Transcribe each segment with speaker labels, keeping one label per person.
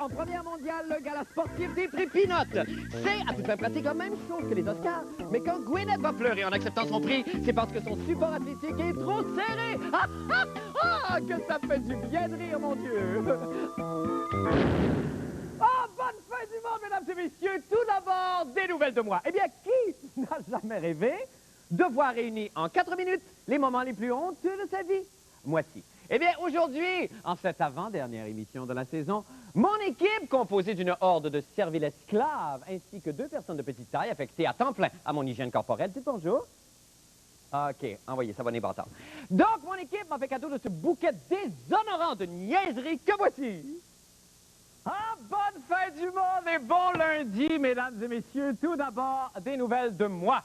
Speaker 1: en première mondiale, le gala sportif des prix Peanuts. C'est à toute fin pratique la même chose que les Oscars. Mais quand Gwyneth va pleurer en acceptant son prix, c'est parce que son support athlétique est trop serré. Ah, ah, ah, que ça fait du bien de rire, mon Dieu. Oh, bonne fin du monde, mesdames et messieurs. Tout d'abord, des nouvelles de moi. Eh bien, qui n'a jamais rêvé de voir réunis en 4 minutes les moments les plus honteux de sa vie? Moi-ci. Eh bien, aujourd'hui, en cette avant-dernière émission de la saison, mon équipe, composée d'une horde de serviles esclaves, ainsi que 2 personnes de petite taille affectées à temps plein à mon hygiène corporelle, dites bonjour. OK, envoyez, ça va les bâtards. Donc, mon équipe m'a fait cadeau de ce bouquet déshonorant de niaiseries que voici. Ah, bonne fin du monde et bon lundi, mesdames et messieurs. Tout d'abord, des nouvelles de moi.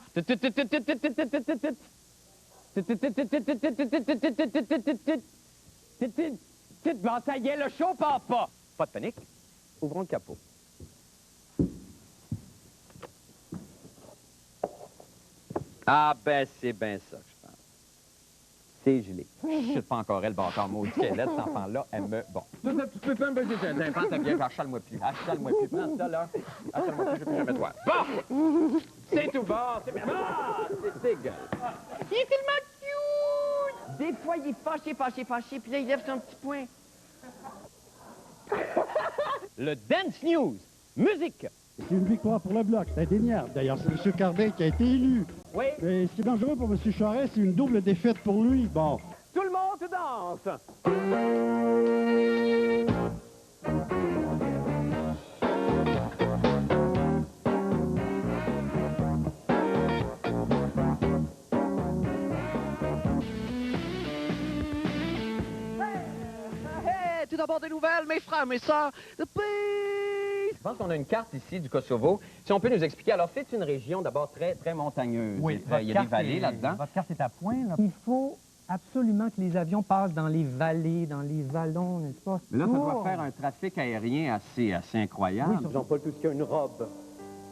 Speaker 1: Bon, ça y est, le show part pas. Pas de panique. Ouvrons le capot. Ah, ben, c'est bien ça que je pense. C'est gelé. Je suis pas encore elle, bâtard maudit qu'elle est, cet enfant-là, elle me... Bon. Tu peux pas me baiser, prends ta bière, achale-moi plus. Achale-moi plus. Prends ça, là. Achale-moi plus, je peux jamais te voir. Bon! C'est tout bon. C'est bien. Ah! C'est dégueulasse. Il est tellement cute! Des fois, il est fâché, puis là, il lève son petit poing. Le Dance News. Musique.
Speaker 2: C'est une victoire pour le Bloc, c'est indéniable. D'ailleurs, c'est M. Cardin qui a été élu.
Speaker 1: Oui.
Speaker 2: Mais ce qui est dangereux pour M. Charest, c'est une double défaite pour lui. Bon.
Speaker 1: Tout le monde danse. Hey, tout d'abord des nouvelles, mes frères, mes sœurs. Je pense qu'on a une carte ici du Kosovo. Si on peut nous expliquer. Alors, c'est une région d'abord très, très montagneuse.
Speaker 3: Oui,
Speaker 1: il y a des vallées là-dedans.
Speaker 3: Votre carte est à point, là. Il faut absolument que les avions passent dans les vallées, dans les vallons, n'est-ce pas?
Speaker 1: Mais là, ça doit faire un trafic aérien assez incroyable.
Speaker 3: Oui,
Speaker 1: Jean-Paul, tout ce qui a une robe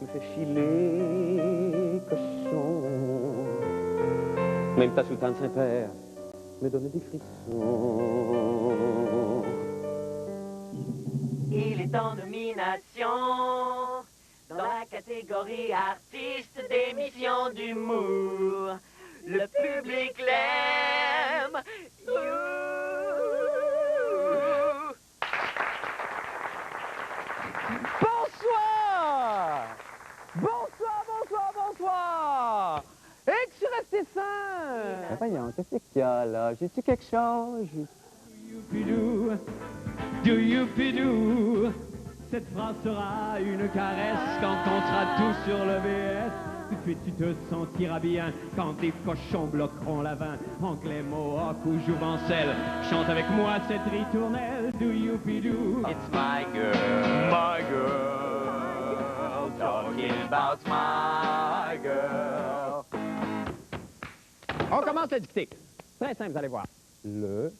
Speaker 1: me fait filer, cochon. Même ta soutane Saint-Père me donne des frissons.
Speaker 4: Il est en nomination dans la catégorie artiste d'émission d'humour. Le public l'aime.
Speaker 1: Bonsoir! Bonsoir! Et que tu restes sain! Voyons, qu'est-ce qu'il y a là? J'ai-tu quelque chose?
Speaker 5: Do-you-pidou, cette phrase sera une caresse quand on sera tous sur le VS. Tout de suite tu te sentiras bien quand des cochons bloqueront la vanne. Anglais, mohawk ou jouvencel, chante avec moi cette ritournelle. Do-you-pidou,
Speaker 4: It's my girl, talking about my girl.
Speaker 1: On commence à dicter. Très simple, vous allez voir. Le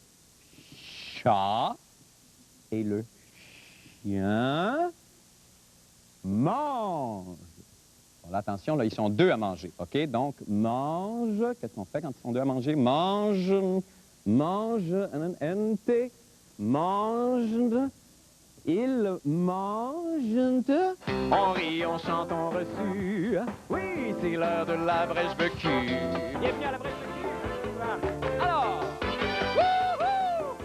Speaker 1: chat et le chien mangent. Bon, là, attention, là, ils sont 2 à manger, OK? Donc, mange. Qu'est-ce qu'on fait quand ils sont 2 à manger? Mange, N-T, mange. Ils mangent.
Speaker 5: on rit, on chante, on reçut. Oui, c'est l'heure de la brèche de cul.
Speaker 1: Bienvenue à la brèche de cul. Alors, wouhou!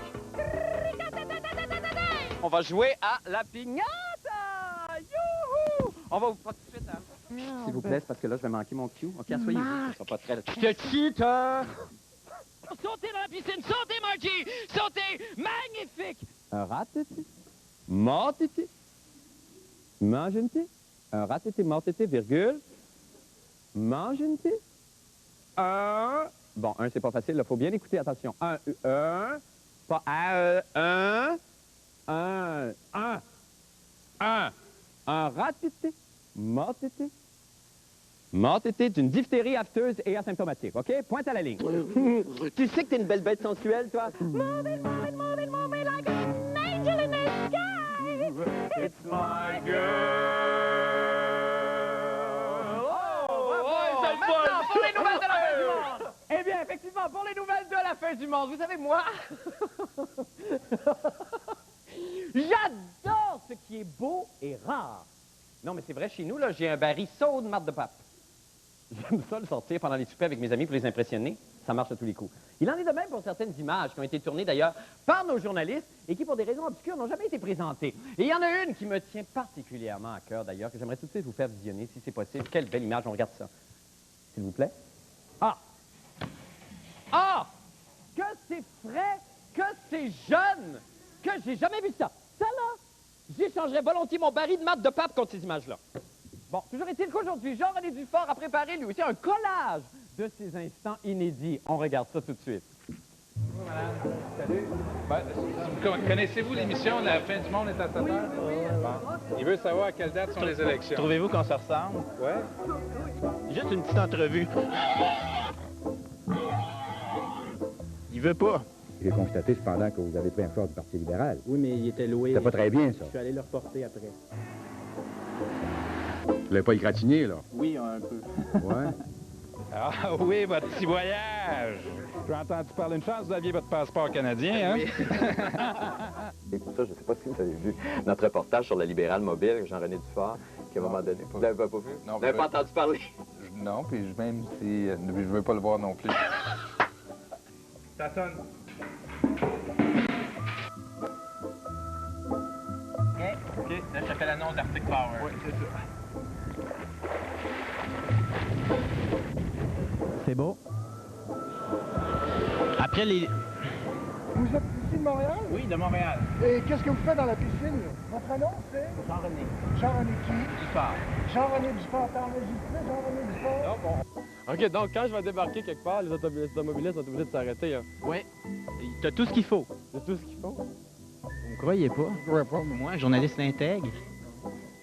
Speaker 1: On va jouer à la piñata! Youhou! On va vous pas tout de suite, hein? S'il vous plaît, c'est parce que là, je vais manquer mon cue. OK, asseyez-vous. Ça sera pas très... Sautez dans la piscine! Sautez, Margie! Sautez! Magnifique! Un rat-tété, mort-tété, mange-tété, un rat-tété, mort-tété, virgule, mange-tété, un... Bon, un, c'est pas facile, il faut bien écouter, attention. Un, pas un rat-tété, mort-tété, mort-tété d'une diphtérie afteuse et asymptomatique, OK? Pointe à la ligne. Tu sais que t'es une belle bête sensuelle, toi? Move it, like an angel in the sky.
Speaker 5: It's my girl.
Speaker 1: Maintenant, pour les nouvelles de la fin du monde! Eh bien, effectivement, pour les nouvelles de la fin du monde, vous savez, moi... J'adore ces ce qui est beau et rare. Non, mais c'est vrai, chez nous, là, j'ai un baril saut de marde de pape. J'aime ça le sortir pendant les soupers avec mes amis pour les impressionner. Ça marche à tous les coups. Il en est de même pour certaines images qui ont été tournées d'ailleurs par nos journalistes et qui, pour des raisons obscures, n'ont jamais été présentées. Et il y en a une qui me tient particulièrement à cœur d'ailleurs, que j'aimerais tout de suite vous faire visionner, si c'est possible. Quelle belle image, on regarde ça. S'il vous plaît. Ah! Ah! Que c'est frais, que c'est jeune, que j'ai jamais vu ça. Ça, là, j'échangerais volontiers mon baril de marde de pape contre ces images-là. Bon, toujours est-il qu'aujourd'hui, Jean-René Dufort a préparé lui aussi un collage de ces instants inédits. On regarde ça tout de suite.
Speaker 6: Bonjour, madame. Salut. Ben, connaissez-vous l'émission La fin du monde est à 7 heures? Bon. Il veut savoir à quelle date sont les élections.
Speaker 7: Trouvez-vous qu'on se ressemble?
Speaker 6: Ouais.
Speaker 7: Juste une petite entrevue. Il veut pas.
Speaker 8: J'ai constaté cependant que vous avez pris un fort du Parti libéral.
Speaker 7: Oui, mais il était loué.
Speaker 8: C'est pas très bien, ça.
Speaker 7: Je suis allé le reporter après.
Speaker 8: Vous l'avez pas égratigné, là?
Speaker 7: Oui, un peu.
Speaker 8: Ouais.
Speaker 6: Ah oui, votre petit voyage. J'ai entendu parler une chance, vous aviez votre passeport canadien, hein?
Speaker 9: Oui. Ça, je ne sais pas si vous avez vu notre reportage sur la libérale mobile, Jean-René Dufort, qui à un moment donné... Vous l'avez pas vu?
Speaker 6: Non,
Speaker 9: vous n'avez pas entendu parler?
Speaker 6: Non, puis même si... je veux pas le voir non plus. Ça sonne.
Speaker 7: OK, là, je te fais l'annonce d'Arctic Power.
Speaker 6: Oui, c'est ça.
Speaker 7: C'est beau. Après les...
Speaker 10: Vous êtes ici de Montréal?
Speaker 7: Oui, de Montréal.
Speaker 10: Et qu'est-ce que vous faites dans la piscine? Votre nom, c'est?
Speaker 7: Jean-René.
Speaker 10: Jean-René qui?
Speaker 7: Dufort.
Speaker 10: Jean-René Dufort. T'as enregistré Jean-René Dufort?
Speaker 11: OK, donc quand je vais débarquer quelque part, les automobilistes sont obligés de s'arrêter. Hein.
Speaker 7: Oui. T'as tout ce qu'il faut.
Speaker 11: C'est tout ce qu'ils font.
Speaker 7: Vous me croyez pas?
Speaker 10: Je crois pas.
Speaker 7: Moi, journaliste intègre.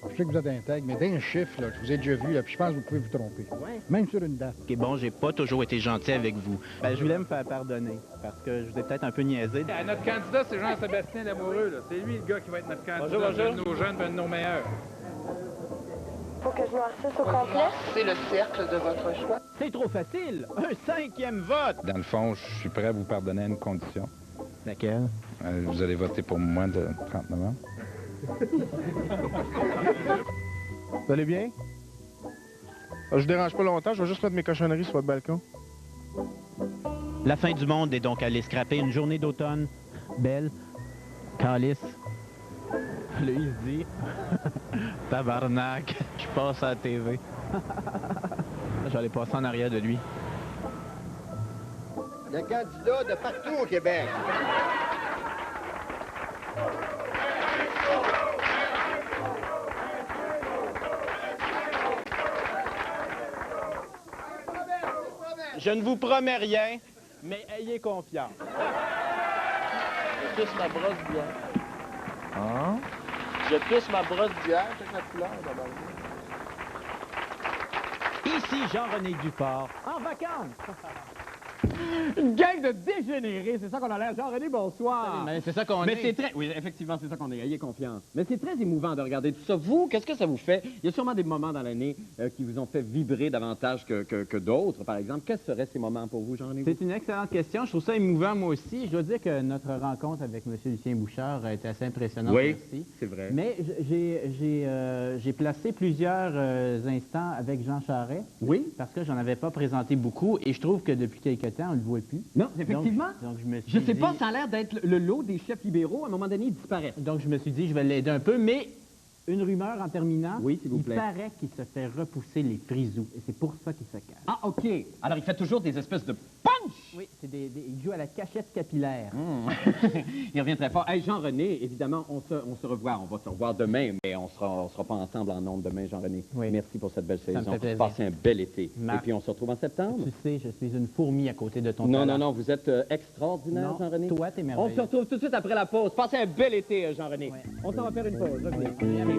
Speaker 10: Je sais que vous êtes intègre, mais d'un chiffre, là, que vous avez déjà vu, là, puis je pense que vous pouvez vous tromper.
Speaker 7: Ouais.
Speaker 10: Même sur une date.
Speaker 7: OK, bon, j'ai pas toujours été gentil avec vous. Ben, je voulais me faire pardonner, parce que je vous ai peut-être un peu niaisé.
Speaker 6: Notre candidat, c'est Jean-Sébastien Lamoureux, là. C'est lui, le gars qui va être notre candidat.
Speaker 11: Bonjour.
Speaker 6: Un de nos jeunes, un de nos meilleurs.
Speaker 12: Faut que je noircisse au complet.
Speaker 13: C'est le cercle de votre choix.
Speaker 7: C'est trop facile! Un 5e vote!
Speaker 6: Dans le fond, je suis prêt à vous pardonner à une condition.
Speaker 7: Laquelle?
Speaker 6: Vous allez voter pour moi le 30 novembre.
Speaker 10: Vous allez bien? Je vous dérange pas longtemps, je vais juste mettre mes cochonneries sur votre balcon.
Speaker 7: La fin du monde est donc allée scraper une journée d'automne. Belle. Calice. Là, il se dit... Tabarnak, je passe à la TV. J'allais passer en arrière de lui.
Speaker 13: Le candidat de partout au Québec.
Speaker 7: Je ne vous promets rien, mais ayez confiance.
Speaker 13: Je pisse ma brosse d'hier.
Speaker 6: Hein?
Speaker 13: Je pisse ma brosse d'hier, c'est la couleur d'abord.
Speaker 7: Ici Jean-René Dufort, en vacances.
Speaker 1: Une gang de dégénérés, c'est ça qu'on a l'air. Jean-René, bonsoir.
Speaker 7: Mais c'est ça qu'on
Speaker 1: Mais
Speaker 7: est.
Speaker 1: c'est très... Oui, effectivement, c'est ça qu'on est. Ayez confiance. Mais c'est très émouvant de regarder tout ça. Vous, qu'est-ce que ça vous fait? Il y a sûrement des moments dans l'année qui vous ont fait vibrer davantage que d'autres, par exemple. Quels seraient ces moments pour vous, Jean-René?
Speaker 7: C'est une excellente question. Je trouve ça émouvant, moi aussi. Je dois dire que notre rencontre avec M. Lucien Bouchard a été assez impressionnante aussi.
Speaker 1: C'est vrai.
Speaker 7: Mais j'ai placé plusieurs instants avec Jean Charest.
Speaker 1: Oui?
Speaker 7: Parce que j'en avais pas présenté beaucoup. Et je trouve que depuis quelque temps, on ne le voit plus.
Speaker 1: Non, effectivement.
Speaker 7: Donc je me suis
Speaker 1: Je sais
Speaker 7: dit-
Speaker 1: pas, ça a l'air d'être le lot des chefs libéraux. À un moment donné, ils disparaissent.
Speaker 7: Donc je me suis dit, je vais l'aider un peu. Mais une rumeur en terminant.
Speaker 1: Oui, s'il vous plaît.
Speaker 7: Il paraît qu'il se fait repousser les frisous. Et c'est pour ça qu'il se cache.
Speaker 1: Ah, OK. Alors, il fait toujours des espèces de punch!
Speaker 7: Oui, il joue à la cachette capillaire.
Speaker 1: Il revient très fort. Hey, Jean-René, évidemment, on se revoit. On va se revoir demain, mais on sera pas ensemble en nombre demain, Jean-René.
Speaker 7: Oui.
Speaker 1: Merci pour cette belle
Speaker 7: me
Speaker 1: saison.
Speaker 7: fait plaisir.
Speaker 1: Passez un bel été.
Speaker 7: Ma-
Speaker 1: Et puis, on se retrouve en septembre.
Speaker 7: Tu sais, je suis une fourmi à côté de ton
Speaker 1: Non,
Speaker 7: talent.
Speaker 1: non, non, vous êtes extraordinaire,
Speaker 7: Non,
Speaker 1: Jean-René.
Speaker 7: toi, t'es
Speaker 1: On
Speaker 7: merveilleux.
Speaker 1: se retrouve tout de suite après la pause. Passez un bel été, Jean-René.
Speaker 7: Ouais.
Speaker 1: On s'en va faire une pause. OK.
Speaker 7: Oui, avec plaisir.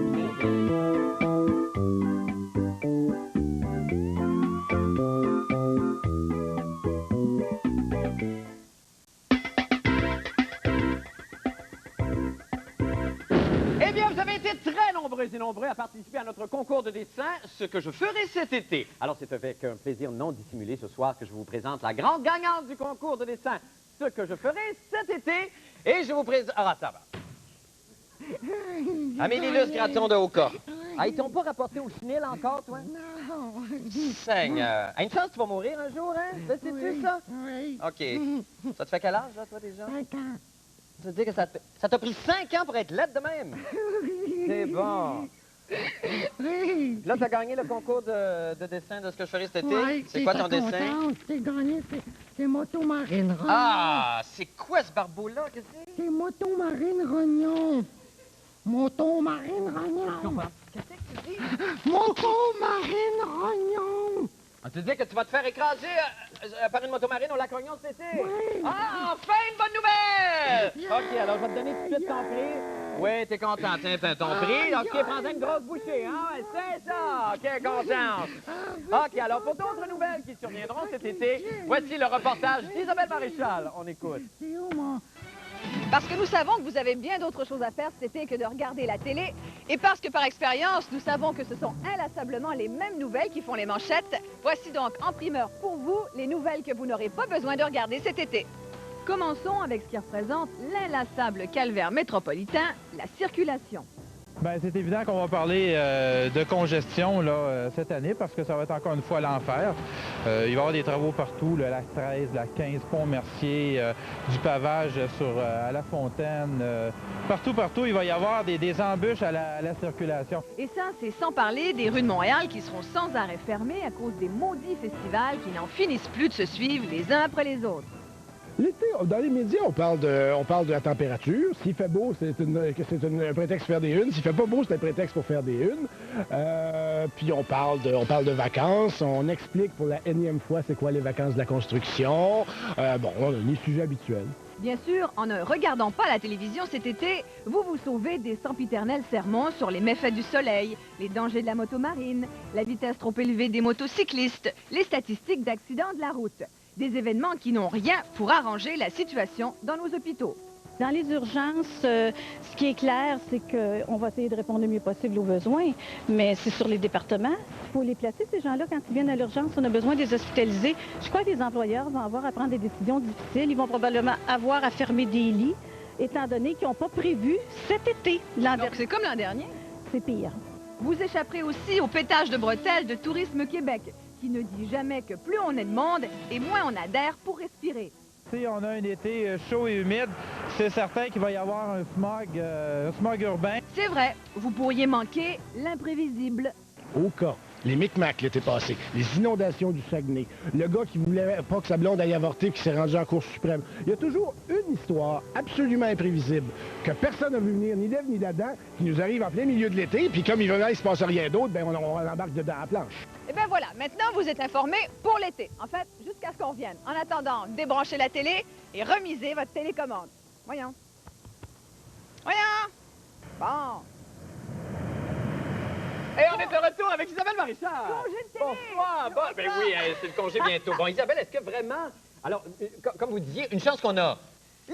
Speaker 1: Eh bien, vous avez été très nombreux et nombreux à participer à notre concours de dessin, ce que je ferai cet été. Alors, c'est avec un plaisir non dissimulé ce soir que je vous présente la grande gagnante du concours de dessin, ce que je ferai cet été. Et je vous présente... Ah, ça va. Amélie Luce Graton de Oka. Ah, ils t'ont pas rapporté au chenil encore, toi?
Speaker 14: Non.
Speaker 1: Seigneur. Une chance, tu vas mourir un jour, hein? Le sais-tu,
Speaker 14: Oui,
Speaker 1: ça?
Speaker 14: oui.
Speaker 1: OK. Ça te fait quel âge, là, toi, déjà?
Speaker 14: 5 ans.
Speaker 1: Ça veut dire que ça t'a pris 5 ans pour être laide de même? C'est bon.
Speaker 14: Oui.
Speaker 1: Là, tu as gagné le concours de dessin de ce que je ferai cet été.
Speaker 14: Oui,
Speaker 1: c'est quoi ton dessin?
Speaker 14: J'ai gagné, c'est Moto Marine Rognon.
Speaker 1: Ah, c'est quoi ce barbeau-là? Qu'est-ce que c'est?
Speaker 14: C'est Moto Marine Rognon. Moto Marine Rognon.
Speaker 1: Qu'est-ce que tu dis?
Speaker 14: Moto Marine Rognon.
Speaker 1: Ah, tu dis que tu vas te faire écraser par une motomarine au lac Rognon cet été?
Speaker 14: Oui.
Speaker 1: Ah, enfin une bonne nouvelle! OK, alors je vais te donner tout de suite ton prix. Oui, t'es content, tiens, ton prix. OK, prends une grosse bouchée, hein? Ouais, c'est ça! OK, content. OK, alors pour d'autres nouvelles qui surviendront cet été, voici le reportage d'Isabelle Maréchal. On écoute.
Speaker 14: C'est où, moi?
Speaker 15: Parce que nous savons que vous avez bien d'autres choses à faire cet été que de regarder la télé. Et parce que par expérience, nous savons que ce sont inlassablement les mêmes nouvelles qui font les manchettes. Voici donc en primeur pour vous les nouvelles que vous n'aurez pas besoin de regarder cet été. Commençons avec ce qui représente l'inlassable calvaire métropolitain, la circulation.
Speaker 16: Bien, c'est évident qu'on va parler de congestion là, cette année parce que ça va être encore une fois l'enfer. Il va y avoir des travaux partout, là, la 13, la 15, Pont-Mercier, du pavage à la Fontaine. Partout, il va y avoir des embûches à la circulation.
Speaker 15: Et ça, c'est sans parler des rues de Montréal qui seront sans arrêt fermées à cause des maudits festivals qui n'en finissent plus de se suivre les uns après les autres.
Speaker 10: L'été, dans les médias, on parle de la température. S'il fait beau, c'est un prétexte pour faire des unes. S'il fait pas beau, c'est un prétexte pour faire des unes. Puis on parle de vacances. On explique pour la énième fois c'est quoi les vacances de la construction. Bon, les sujets habituels.
Speaker 15: Bien sûr, en ne regardant pas la télévision cet été, vous vous sauvez des sempiternels sermons sur les méfaits du soleil, les dangers de la motomarine, la vitesse trop élevée des motocyclistes, les statistiques d'accidents de la route. Des événements qui n'ont rien pour arranger la situation dans nos hôpitaux.
Speaker 17: Dans les urgences, ce qui est clair, c'est qu'on va essayer de répondre le mieux possible aux besoins, mais c'est sur les départements. Il faut les placer, ces gens-là, quand ils viennent à l'urgence. On a besoin de les hospitaliser. Je crois que les employeurs vont avoir à prendre des décisions difficiles. Ils vont probablement avoir à fermer des lits, étant donné qu'ils n'ont pas prévu cet été.
Speaker 15: Donc c'est comme l'an dernier?
Speaker 17: C'est pire.
Speaker 15: Vous échapperez aussi au pétage de bretelles de Tourisme Québec, qui ne dit jamais que plus on est de monde et moins on a d'air pour respirer.
Speaker 16: Si on a un été chaud et humide, c'est certain qu'il va y avoir un smog urbain.
Speaker 15: C'est vrai, vous pourriez manquer l'imprévisible.
Speaker 10: Au cas, les Micmacs l'été passé, les inondations du Saguenay, le gars qui voulait pas que sa blonde aille avorter qui s'est rendu en Cour suprême. Il y a toujours une histoire absolument imprévisible que personne n'a vu venir, ni d'Ève ni d'Adam, qui nous arrive en plein milieu de l'été, puis comme il ne se passe rien d'autre, ben on embarque dedans à la planche.
Speaker 15: Et bien voilà, maintenant vous êtes informés pour l'été. En fait, jusqu'à ce qu'on revienne. En attendant, débranchez la télé et remisez votre télécommande. Voyons. Bon.
Speaker 1: Et on est de retour avec Isabelle Maréchal.
Speaker 15: Congé de télé.
Speaker 1: Bonsoir. Bon, ben oui, c'est le congé bientôt. Bon, Isabelle, est-ce que vraiment... Alors, comme vous disiez, une chance qu'on a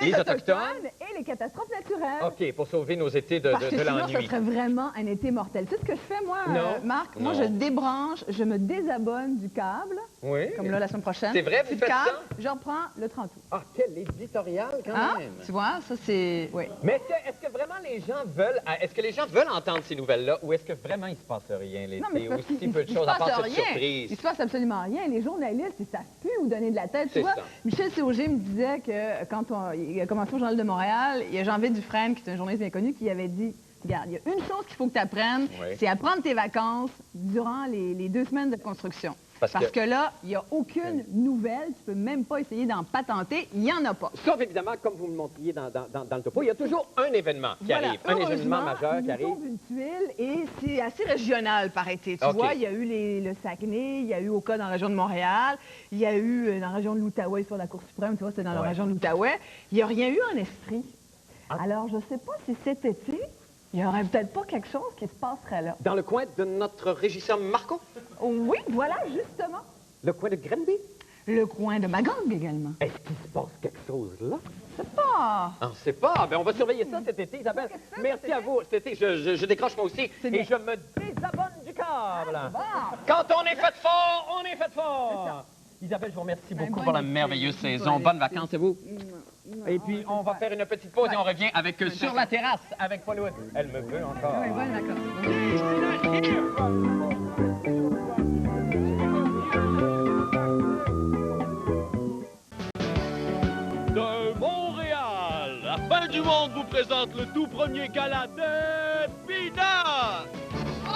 Speaker 15: les Autochtones et les catastrophes naturelles.
Speaker 1: OK, pour sauver nos étés de l'ennui.
Speaker 15: Sinon, ça serait vraiment un été mortel. Tu sais ce que je fais, moi, Marc? Moi, je débranche, je me désabonne du câble.
Speaker 1: Oui.
Speaker 15: Comme là, la semaine prochaine.
Speaker 1: C'est vrai, vous faites ça?
Speaker 15: Je reprends le 30 août.
Speaker 1: Ah, quel éditorial, quand même.
Speaker 15: Tu vois, ça, c'est... Oui.
Speaker 1: Mais est-ce que vraiment les gens veulent... Est-ce que les gens veulent entendre ces nouvelles-là ou est-ce que vraiment il se passe rien l'été?
Speaker 15: Non, mais
Speaker 1: aussi peu de choses à part cette surprise?
Speaker 15: Il se passe absolument rien. Les journalistes, ils savent plus où donner de la tête. Tu vois,
Speaker 1: ça.
Speaker 15: Michel Sauger me disait que quand il a commencé au Journal de Montréal, il y a Jean-Vite Dufresne, qui est un journaliste bien connu, qui avait dit... Regarde, il y a une chose qu'il faut que tu apprennes, c'est à prendre tes vacances durant les 2 semaines de construction. Parce que là, il n'y a aucune nouvelle, tu peux même pas essayer d'en patenter, il n'y en a pas.
Speaker 1: Sauf évidemment, comme vous me montriez dans le topo, il y a toujours un événement qui arrive, un événement majeur qui arrive.
Speaker 15: Une tuile et c'est assez régional par été. Tu vois, il y a eu le Saguenay, il y a eu Oka dans la région de Montréal, il y a eu dans la région de l'Outaouais sur la Cour suprême, tu vois, c'est dans la région de l'Outaouais. Il n'y a rien eu en Estrie. Alors, je ne sais pas si cet été, il n'y aurait peut-être pas quelque chose qui se passerait là.
Speaker 1: Dans le coin de notre régisseur Marco?
Speaker 15: Oui, voilà, justement.
Speaker 1: Le coin de Granby?
Speaker 15: Le coin de Magog également.
Speaker 1: Est-ce qu'il se passe quelque chose là?
Speaker 15: Je sais pas.
Speaker 1: On ne sait pas. Ben, on va surveiller ça cet été, Isabelle. Merci à vous. Cet été, je décroche moi aussi et je me désabonne du câble. Quand on est fait fort, on est fait fort. Isabelle, je vous remercie beaucoup pour la merveilleuse saison. Bonnes vacances à vous. Et puis, on va faire une petite pause et on revient avec Sur la terrasse avec Pauline. Elle me veut encore.
Speaker 15: Oui, voilà, d'accord.
Speaker 5: De Montréal, la fin du monde vous présente le tout premier gala de Peanuts.
Speaker 1: Oh!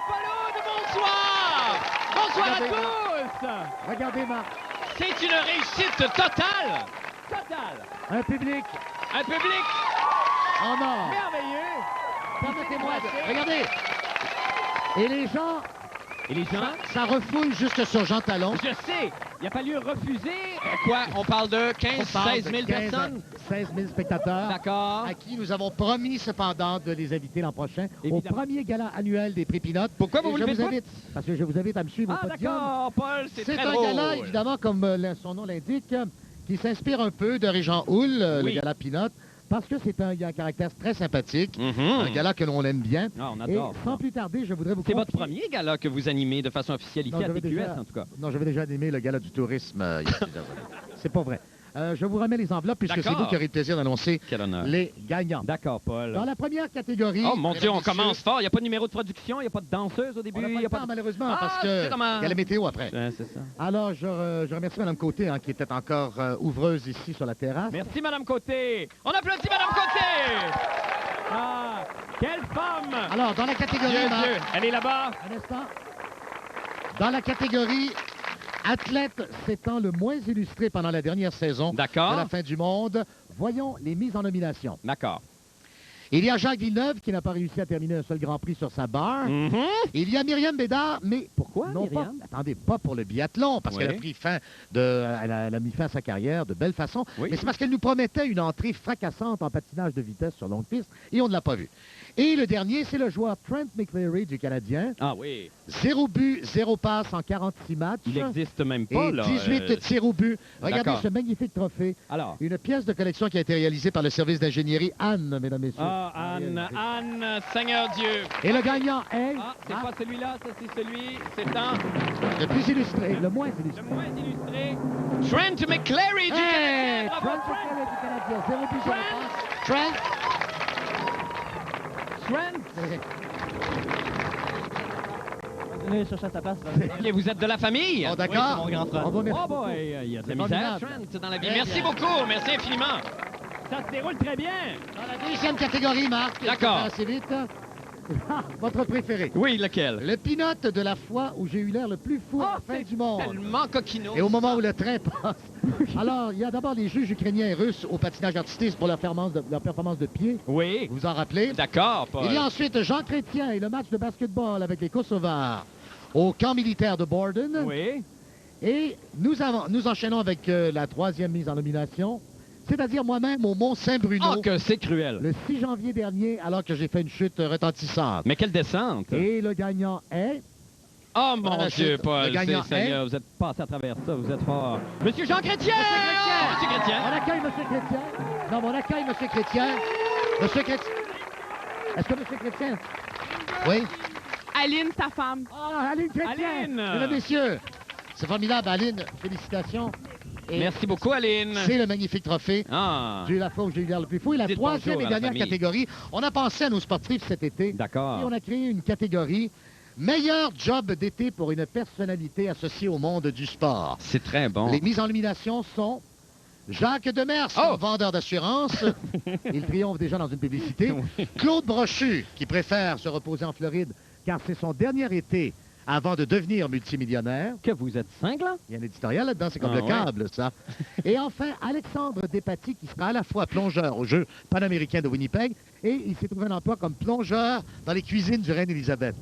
Speaker 1: Pauline, bonsoir! Bonsoir à tous!
Speaker 2: Regardez, Marc.
Speaker 1: C'est une réussite totale! Totale!
Speaker 2: Un public
Speaker 1: Un public
Speaker 2: en or.
Speaker 1: merveilleux!
Speaker 2: Permettez-moi de... Regardez. Et les gens...
Speaker 5: Et les gens?
Speaker 2: Ça refoule jusque sur Jean Talon.
Speaker 5: Je sais, il n'a pas lieu refuser. Quoi, on parle de 15, 16 000 personnes?
Speaker 2: 16 000 spectateurs.
Speaker 5: D'accord.
Speaker 2: À qui nous avons promis cependant de les inviter l'an prochain au premier gala annuel des prix Peanuts.
Speaker 5: Pourquoi vous ne le faites pas?
Speaker 2: Parce que je vous invite à me suivre au podium.
Speaker 5: D'accord, Paul, c'est très drôle.
Speaker 2: C'est un gala, évidemment, comme son nom l'indique, qui s'inspire un peu de Régent Houle, le gala Peanuts. Parce que il y a un caractère très sympathique, un gala que l'on aime bien.
Speaker 5: Ah, on adore.
Speaker 2: Et sans plus tarder, je voudrais vous
Speaker 5: C'est votre premier gala que vous animez de façon officielle ici à TQS, en tout cas.
Speaker 2: Non, j'avais déjà animé le gala du tourisme il y a plusieurs années. C'est pas vrai. Je vous remets les enveloppes puisque c'est vous qui aurez le plaisir d'annoncer les gagnants.
Speaker 5: D'accord, Paul.
Speaker 2: Dans la première catégorie...
Speaker 5: Oh mon Dieu, on commence fort. Il n'y a pas de numéro de production, il n'y a pas de danseuse au début.
Speaker 2: Il n'y a pas malheureusement, parce qu'il y a la météo après.
Speaker 5: C'est ça.
Speaker 2: Alors, je remercie Mme Côté, qui était encore ouvreuse ici sur la terrasse.
Speaker 5: Merci, Mme Côté. On applaudit Mme Côté. Ah, quelle femme.
Speaker 2: Alors, dans la catégorie...
Speaker 5: Dieu, elle est là-bas.
Speaker 2: Un instant. Dans la catégorie... Athlète s'étant le moins illustré pendant la dernière saison de la fin du monde, voyons les mises en nomination.
Speaker 5: D'accord.
Speaker 2: Il y a Jacques Villeneuve qui n'a pas réussi à terminer un seul Grand Prix sur sa barre. Il y a Myriam Bédard, mais
Speaker 5: pourquoi
Speaker 2: Myriam? Attendez, pas pour le biathlon, parce qu'elle a pris fin elle a mis fin à sa carrière de belle façon. Mais c'est parce qu'elle nous promettait une entrée fracassante en patinage de vitesse sur longue piste et on ne l'a pas vu. Et le dernier, c'est le joueur Trent McClary du Canadien.
Speaker 5: Ah oui.
Speaker 2: 0 but, 0 passe en 46 matchs.
Speaker 5: Il n'existe même pas,
Speaker 2: et
Speaker 5: là.
Speaker 2: 18 tirs au but. Regardez ce magnifique trophée.
Speaker 5: Alors.
Speaker 2: Une pièce de collection qui a été réalisée par le service d'ingénierie Anne, mesdames et messieurs.
Speaker 5: Ah, Anne, Seigneur Dieu.
Speaker 2: Et le gagnant est...
Speaker 5: Ah, c'est pas celui-là, ça c'est celui, c'est un...
Speaker 2: Le plus illustré, le moins illustré.
Speaker 5: Le moins illustré. Trent McClary du Canadien. Bravo,
Speaker 2: Trent McClary du Canadien. 0 but, 0 passe. Trent.
Speaker 5: OK, vous êtes de la famille?
Speaker 2: Oh, d'accord.
Speaker 5: Oui, mon grand frère.
Speaker 2: Oh,
Speaker 5: boy, il y a de la misère, Trent, dans la vie. Merci beaucoup, merci infiniment. Ça se déroule très bien.
Speaker 2: Dans la deuxième catégorie, Marc.
Speaker 5: D'accord.
Speaker 2: Assez vite. Votre préféré.
Speaker 5: Oui, lequel?
Speaker 2: Le Peanut de la fois où j'ai eu l'air le plus fou à la fin du monde.
Speaker 5: Tellement coquinot.
Speaker 2: Et au moment où le train passe. Alors, il y a d'abord les juges ukrainiens et russes au patinage artistique pour leur performance de pied.
Speaker 5: Oui.
Speaker 2: Vous vous en rappelez?
Speaker 5: D'accord, Paul.
Speaker 2: Il y a ensuite Jean Chrétien et le match de basketball avec les Kosovars au camp militaire de Borden.
Speaker 5: Oui.
Speaker 2: Et nous enchaînons avec la troisième mise en nomination. C'est-à-dire moi-même au Mont-Saint-Bruno.
Speaker 5: Oh, que c'est cruel.
Speaker 2: Le 6 janvier dernier, alors que j'ai fait une chute retentissante.
Speaker 5: Mais quelle descente.
Speaker 2: Et le gagnant est...
Speaker 5: Oh, mon Dieu, Paul.
Speaker 2: Le gagnant
Speaker 5: Seigneur, vous êtes passé à travers ça, vous êtes fort. Monsieur Jean Chrétien! Monsieur Chrétien!
Speaker 2: On accueille Monsieur Chrétien. Non, mais on accueille Monsieur Chrétien. Monsieur Chrétien. Est-ce que Monsieur Chrétien... Oui?
Speaker 18: Aline, sa femme.
Speaker 2: Ah, Aline Chrétien!
Speaker 5: Aline!
Speaker 2: Mesdames, messieurs, c'est formidable, Aline. Félicitations. Et
Speaker 5: merci beaucoup, Aline.
Speaker 2: C'est le magnifique trophée.
Speaker 5: J'ai
Speaker 2: eu la fois où j'ai eu l'air le plus fou. Et la troisième et dernière catégorie, on a pensé à nos sportifs cet été.
Speaker 5: D'accord.
Speaker 2: Et on a créé une catégorie meilleur job d'été pour une personnalité associée au monde du sport.
Speaker 5: C'est très bon.
Speaker 2: Les mises en nomination sont Jacques Demers, vendeur d'assurance. Il triomphe déjà dans une publicité. Claude Brochu, qui préfère se reposer en Floride car c'est son dernier été avant de devenir multimillionnaire.
Speaker 5: Que vous êtes cinglant?
Speaker 2: Il y a un éditorial là-dedans, c'est comme le câble, ça. Et enfin, Alexandre Despatie, qui sera à la fois plongeur aux Jeux panaméricains de Winnipeg, et il s'est trouvé un emploi comme plongeur dans les cuisines du Reine-Élisabeth.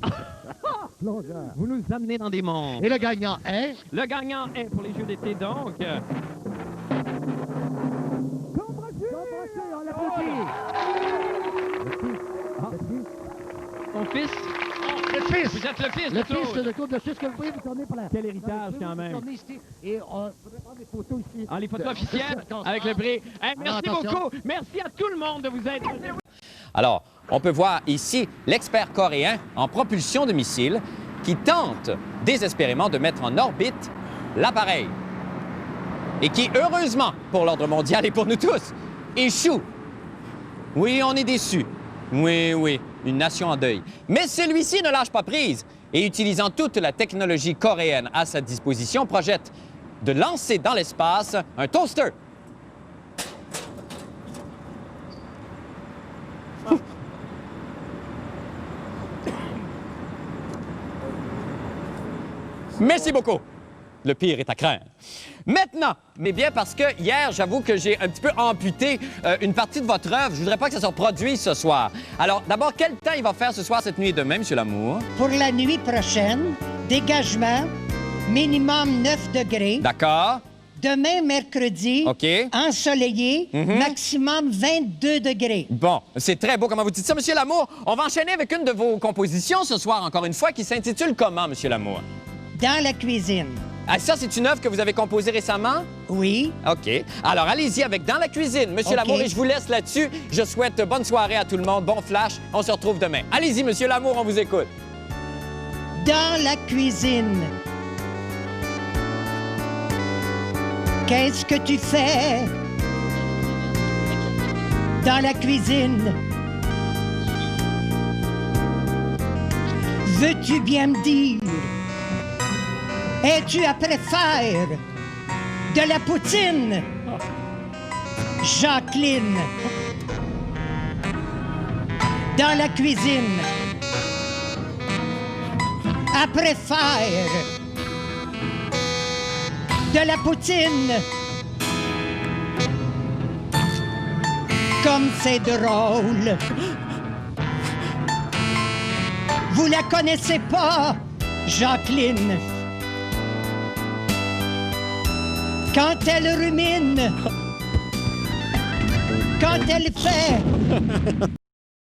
Speaker 2: Plongeur.
Speaker 5: Vous nous amenez dans des mondes.
Speaker 2: Et le gagnant est...
Speaker 5: Le gagnant est pour les Jeux d'été, donc...
Speaker 2: on l'applaudit.
Speaker 5: Son fils?
Speaker 2: Le fils!
Speaker 5: Vous êtes le fils
Speaker 2: le
Speaker 5: de Claude.
Speaker 2: Fils de Claude. Le fils que vous pouvez vous tourner pour la...
Speaker 5: Quel héritage, quand même.
Speaker 2: Ici, et on faudrait prendre des photos ici.
Speaker 5: Les photos officielles avec le prix. Merci beaucoup. Merci à tout le monde de vous être...
Speaker 19: Alors, on peut voir ici l'expert coréen en propulsion de missiles qui tente désespérément de mettre en orbite l'appareil. et qui, heureusement pour l'ordre mondial et pour nous tous, échoue. Oui, on est déçus. Oui, oui, une nation en deuil. Mais celui-ci ne lâche pas prise et, utilisant toute la technologie coréenne à sa disposition, projette de lancer dans l'espace un toaster. Merci beaucoup. Le pire est à craindre. Maintenant, mais bien parce que hier, j'avoue que j'ai un petit peu amputé une partie de votre œuvre. Je voudrais pas que ça se reproduise ce soir. Alors, d'abord, quel temps il va faire ce soir, cette nuit et demain, M. Lamour?
Speaker 14: Pour la nuit prochaine, dégagement, minimum 9 degrés.
Speaker 19: D'accord.
Speaker 14: Demain, mercredi, ensoleillé, maximum 22 degrés.
Speaker 19: Bon, c'est très beau comment vous dites ça, M. Lamour. On va enchaîner avec une de vos compositions ce soir, encore une fois, qui s'intitule comment, M. Lamour?
Speaker 14: Dans la cuisine.
Speaker 19: Ah, ça, c'est une œuvre que vous avez composée récemment?
Speaker 14: Oui.
Speaker 19: OK. Alors, allez-y avec Dans la cuisine. Monsieur Lamour, et je vous laisse là-dessus. Je souhaite bonne soirée à tout le monde. Bon flash. On se retrouve demain. Allez-y, Monsieur Lamour, on vous écoute.
Speaker 14: Dans la cuisine. Qu'est-ce que tu fais? Dans la cuisine. Veux-tu bien me dire? Es-tu après faire de la poutine? Jacqueline. Dans la cuisine. Après faire de la poutine. Comme c'est drôle. Vous la connaissez pas, Jacqueline? Quand elle rumine, quand elle fait